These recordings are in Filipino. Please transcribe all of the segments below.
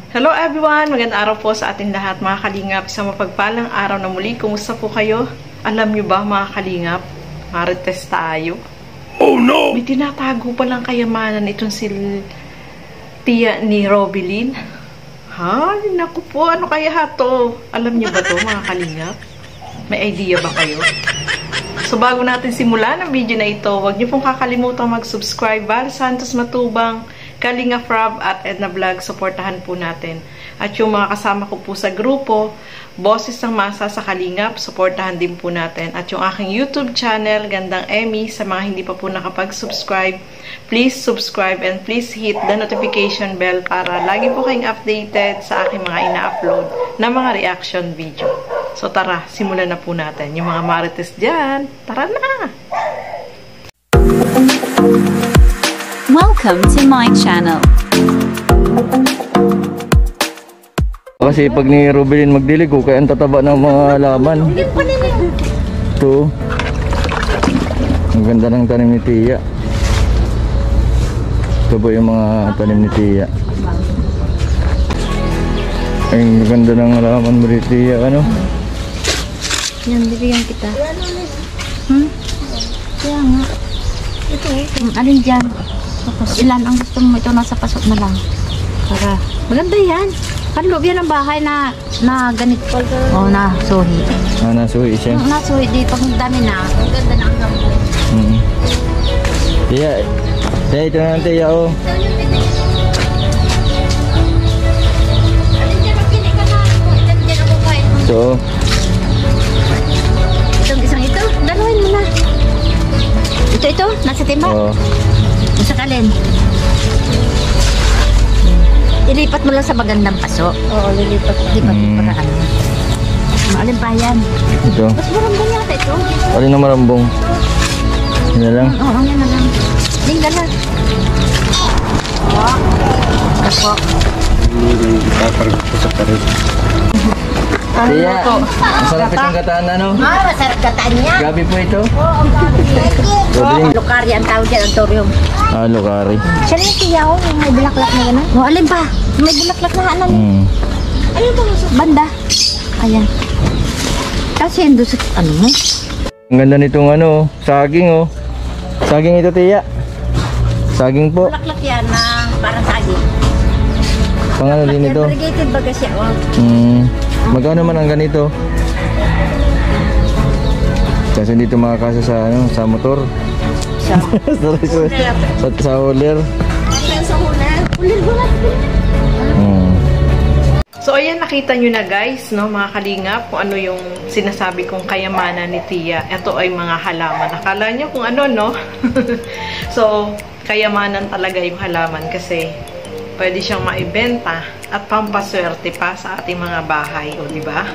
Hello everyone! Magandang araw po sa ating lahat mga kalingap. Isang mapagpalang araw na muli. Kumusta po kayo? Alam nyo ba mga kalingap? Marites tayo. Oh no! May tinatago palang kayamanan itong si tiya ni Robilyn. Ha? Naku po, ano kaya to? Alam nyo ba to mga kalingap? May idea ba kayo? So bago natin simulan ang video na ito, huwag nyo pong kakalimutan mag-subscribe. Val Santos Matubang, Kalinga Frab at Edna Vlog, supportahan po natin. At yung mga kasama ko po sa grupo, Boses ng Masa sa Kalingap, supportahan din po natin. At yung aking YouTube channel, Gandang Emmy, sa mga hindi pa po nakapag-subscribe, please subscribe and please hit the notification bell para lagi po kayong updated sa aking mga ina-upload na mga reaction video. So tara, simulan na po natin. Yung mga marites dyan, tara na! Welcome to my channel. Kasi pag ni Robilyn magdilig ko, kaya ang tataba ng mga halaman. Ito. Ang ganda ng tanim ni Tia. Ito po yung mga tanim ni Tia. Ang ganda ng halaman mo ni Tia, ano? Yan, bibigyan kita. Kaya nga. Ito alin dyan? Tapos ilan ang gusto mo? Ito nasa pasok na lang. Para, maganda yan. Kanloob yan ang bahay na ganito. Oo, na suhi. Nasuhi siya. Nasuhi, di pag dami na. Ang ganda na ang gambo. Tia, ito na ang Tia, oh. Alin dyan, magkinig ka na. Ilan dyan ako kahit mo. Ito. Itong isang ito, dalawin mo na. Ito, nasa timba. Oo. Masakalin. Ilipat mo lang sa magandang paso. Oo, lilipat mo para ano. Maalin pa yan. Ito. Mas marambong yata ito. Alin na marambong? Yan na lang. Oo, yan na lang. Tingnan na. Kapo. Ipapargot ko sa pared. Tia, masarap itong gataan, ano? Masarap gataan niya. Gabi po ito? Oo, ang gabi. Robilyn. Lukari ang tawag dyan, antorium. Lukari. Siya rin siya, yung may bulaklak na gano'n. O, alin pa? May bulaklak na ano. Ayun ba? Banda. Ayan. Kasi yung doon sa ano mo. Ang ganda nitong ano, saging, oh. Saging ito, Tia. Saging po. Bulaklak yan na parang saging. Pangano din ito? Variegated baga siya, oh. Magkano man ang ganito? Kasi dito makakasa sa ano, sa motor. Sa hauler. Sa huler. Huler ba natin? So ayan, nakita nyo na guys, no, mga kalingap, kung ano yung sinasabi kong kayamanan ni Tia. Ito ay mga halaman. Akala nyo kung ano, no? So, kayamanan talaga yung halaman kasi pwede siyang maibenta at pampaswerte pa sa ating mga bahay, o di ba?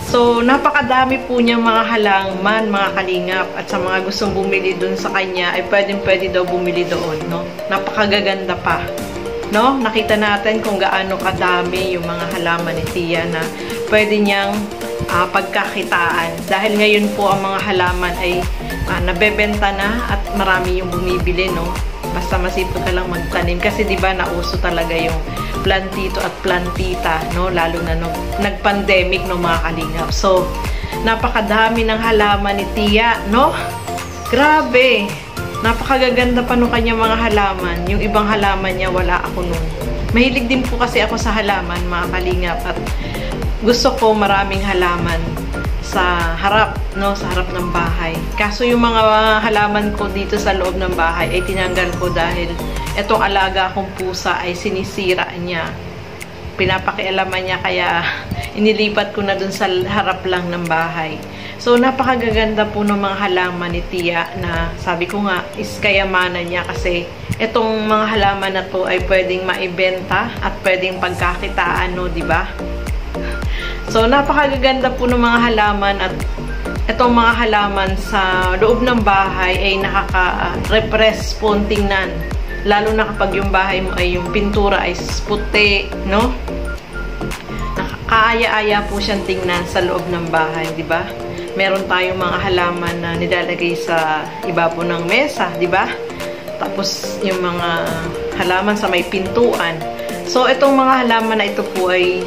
So, napakadami po niyang mga halaman, mga kalingap, at sa mga gustong bumili doon sa kanya ay pwede daw bumili doon, no? Napakagaganda pa. No? Nakita natin kung gaano kadami yung mga halaman ni Tia na pwede niyang pagkakitaan. Dahil ngayon po ang mga halaman ay nabebenta na at marami yung bumibili, no? Basta masipag ka lang magtanim. Kasi diba nauso talaga yung plantito at plantita, no? Lalo na nung nag-pandemic, no, mga kalingap. So, napakadami ng halaman ni Tia, no? Grabe! Napakagaganda pa nung kanya mga halaman. Yung ibang halaman niya, wala ako nun. Mahilig din po kasi ako sa halaman, mga kalingap. At gusto ko maraming halaman sa harap, no? Sa harap ng bahay. Kaso yung mga halaman ko dito sa loob ng bahay ay tinanggal ko dahil etong alaga kong pusa ay sinisira niya. Pinapakialaman niya kaya inilipat ko na dun sa harap lang ng bahay. So, napakagaganda po ng mga halaman ni Tia na sabi ko nga is kayamanan niya kasi itong mga halaman na to ay pwedeng maibenta at pwedeng pagkakitaan, no, di ba? So, napakagaganda po ng mga halaman at itong mga halaman sa loob ng bahay ay nakaka-repress po tingnan. Lalo na kapag yung bahay mo ay yung pintura ay puti, no? Nakakaaya-aya po siyang tingnan sa loob ng bahay, di ba? Meron tayong mga halaman na nilalagay sa ibabaw ng mesa, di ba? Tapos yung mga halaman sa may pintuan. So, itong mga halaman na ito po ay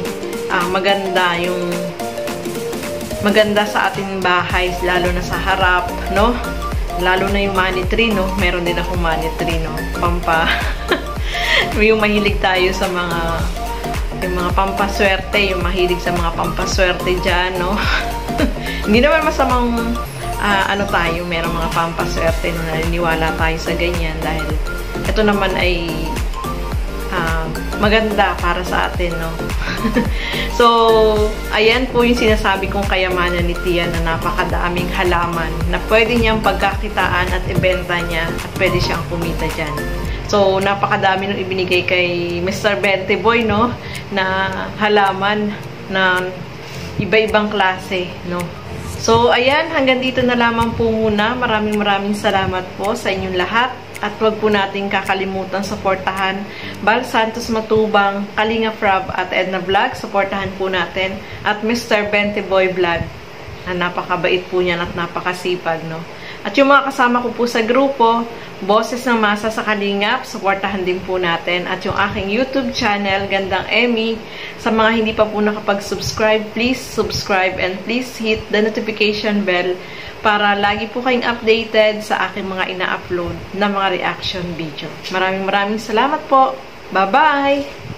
maganda sa ating bahay, lalo na sa harap, no? Lalo na yung money tree, no? Meron din akong money tree, no? Yung mahilig tayo sa yung mga pampaswerte, yung mahilig sa mga pampaswerte dyan, no? Hindi naman masamang tayo, merong mga pampaswerte, no? Naniniwala tayo sa ganyan dahil ito naman ay maganda para sa atin, no? So, ayan po yung sinasabi kong kayamanan ni Tia na napakadaming halaman na pwede niyang pagkakitaan at ibenta niya at pwede siyang kumita dyan. So, napakadami nung ibinigay kay Mr. Bente Boy, no? Na halaman na iba-ibang klase, no? So, ayan, hanggang dito na lamang po muna. Maraming salamat po sa inyong lahat. At huwag po natin kakalimutan suportahan Bal Santos Matubang, Kalinga Frab at Edna Vlog. Suportahan po natin. At Mr. Bente Boy Vlog. Na napakabait po niyan at napakasipag, no? At yung mga kasama ko po sa grupo, Boses ng Masa sa Kalingap, suportahan din po natin. At yung aking YouTube channel, Gandang Emmy, sa mga hindi pa po nakapag-subscribe, please subscribe and please hit the notification bell para lagi po kayong updated sa aking mga ina-upload na mga reaction video. Maraming salamat po. Bye-bye!